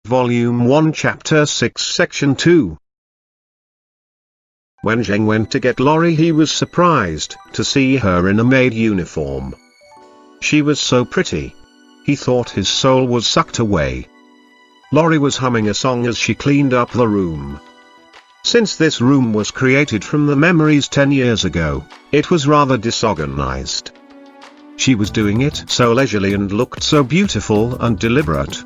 Volume 1 Chapter 6 Section 2. When Zheng went to get Lori, he was surprised to see her in a maid uniform. She was so pretty. He thought his soul was sucked away. Lori was humming a song as she cleaned up the room. Since this room was created from the memories 10 years ago, it was rather disorganized. She was doing it so leisurely and looked so beautiful and deliberate.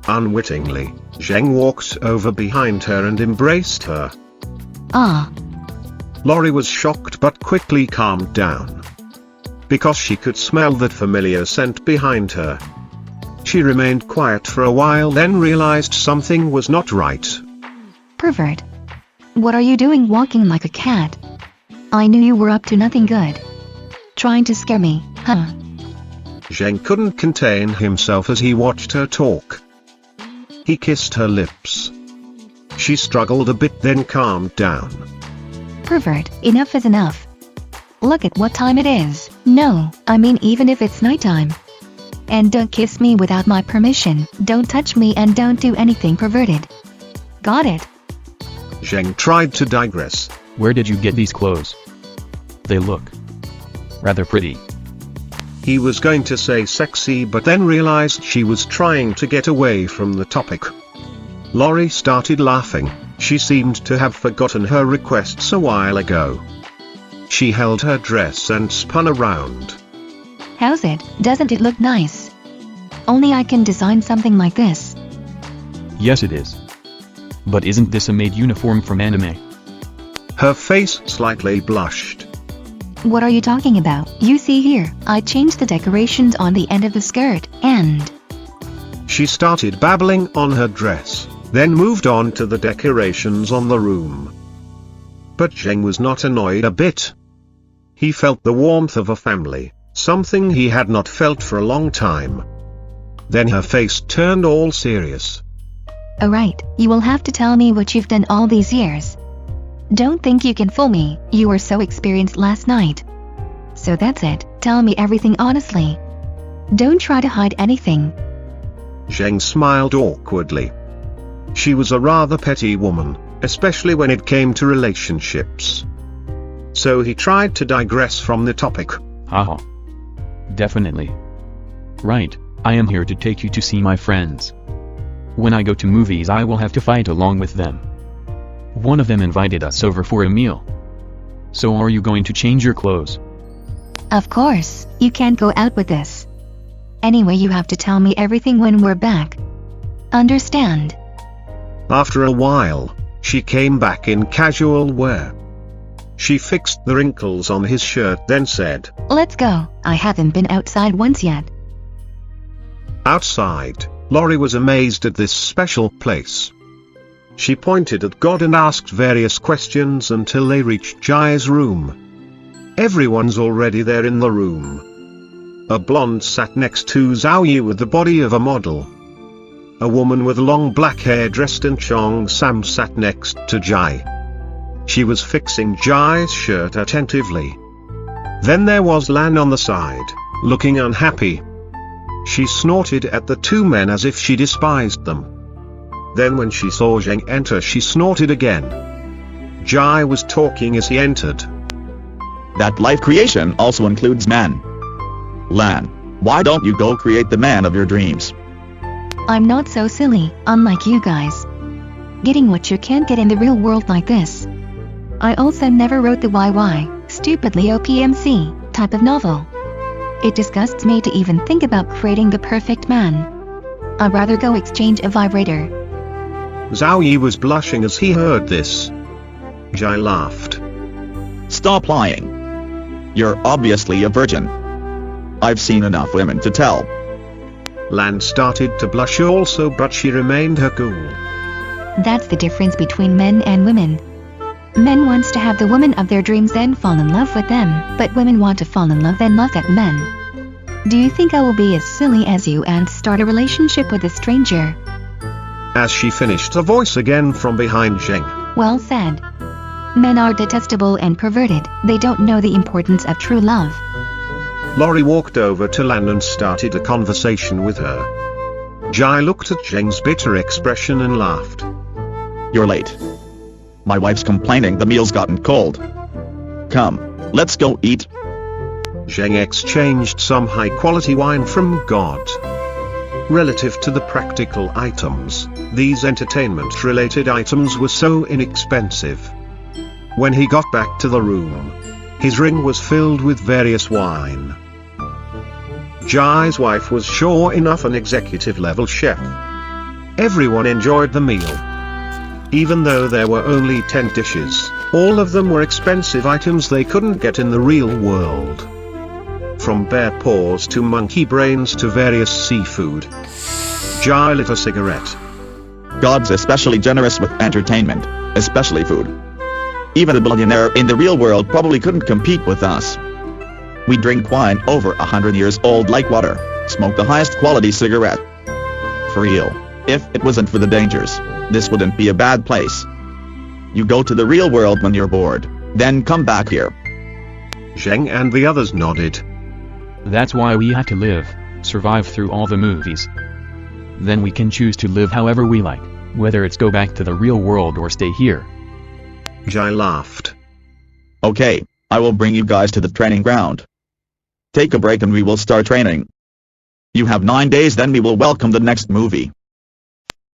Unwittingly, Zheng walked over behind her and embraced her. Ah. Lori was shocked but quickly calmed down. Because she could smell that familiar scent behind her. She remained quiet for a while, then realized something was not right. Pervert. What are you doing walking like a cat? I knew you were up to nothing good. Trying to scare me, huh? Zheng couldn't contain himself as he watched her talk. He kissed her lips. She struggled a bit, then calmed down. Pervert, enough is enough. Look at what time it is. No, I mean even if it's nighttime. And don't kiss me without my permission, don't touch me, and don't do anything perverted. Got it? Zheng tried to digress. Where did you get these clothes? They look rather pretty. He was going to say sexy, but then realized she was trying to get away from the topic. Lori started laughing. She seemed to have forgotten her requests a while ago. She held her dress and spun around. How's it? Doesn't it look nice? Only I can design something like this. Yes, it is. But isn't this a maid uniform from anime? Her face slightly blushed. What are you talking about? You see here, I changed the decorations on the end of the skirt, and... She started babbling on her dress, then moved on to the decorations on the room. But Zheng was not annoyed a bit. He felt the warmth of a family, something he had not felt for a long time. Then her face turned all serious. Alright, you will have to tell me what you've done all these years. Don't think you can fool me, you were so experienced last night. So that's it, tell me everything honestly. Don't try to hide anything. Zheng smiled awkwardly. She was a rather petty woman, especially when it came to relationships. So he tried to digress from the topic. Haha. Definitely. Right, I am here to take you to see my friends. When I go to movies, I will have to fight along with them. One of them invited us over for a meal. So are you going to change your clothes? Of course, you can't go out with this. Anyway, you have to tell me everything when we're back. Understand? After a while, she came back in casual wear. She fixed the wrinkles on his shirt, then said, Let's go, I haven't been outside once yet. Outside, Lori was amazed at this special place. She pointed at God and asked various questions until they reached Jai's room. Everyone's already there in the room. A blonde sat next to Zhao Yi with the body of a model. A woman with long black hair dressed in Chong Sam sat next to Jai. She was fixing Jai's shirt attentively. Then there was Lan on the side, looking unhappy. She snorted at the two men as if she despised them. Then when she saw Zheng enter, she snorted again. Jai was talking as he entered. That life creation also includes man. Lan, why don't you go create the man of your dreams? I'm not so silly, unlike you guys. Getting what you can't get in the real world like this. I also never wrote the YY, stupidly OPMC, type of novel. It disgusts me to even think about creating the perfect man. I'd rather go exchange a vibrator. Zhao Yi was blushing as he heard this. Jai laughed. Stop lying. You're obviously a virgin. I've seen enough women to tell. Lan started to blush also, but she remained her cool. That's the difference between men and women. Men wants to have the woman of their dreams then fall in love with them, but women want to fall in love then love that men. Do you think I will be as silly as you and start a relationship with a stranger? As she finished, a voice again from behind Zheng. Well said. Men are detestable and perverted, they don't know the importance of true love. Lori walked over to Lan and started a conversation with her. Jai looked at Zheng's bitter expression and laughed. You're late. My wife's complaining the meal's gotten cold. Come, let's go eat. Zheng exchanged some high-quality wine from God. Relative to the practical items, these entertainment-related items were so inexpensive. When he got back to the room, his ring was filled with various wine. Jai's wife was sure enough an executive-level chef. Everyone enjoyed the meal. Even though there were only 10 dishes, all of them were expensive items they couldn't get in the real world. From bear paws to monkey brains to various seafood. Jai lit a cigarette. God's especially generous with entertainment, especially food. Even a billionaire in the real world probably couldn't compete with us. We drink wine over 100 years old like water, smoke the highest quality cigarette. For real, if it wasn't for the dangers, this wouldn't be a bad place. You go to the real world when you're bored, then come back here. Zheng and the others nodded. That's why we have to live, survive through all the movies. Then we can choose to live however we like, whether it's go back to the real world or stay here. Jai laughed. Okay, I will bring you guys to the training ground. Take a break and we will start training. You have 9 days, then we will welcome the next movie.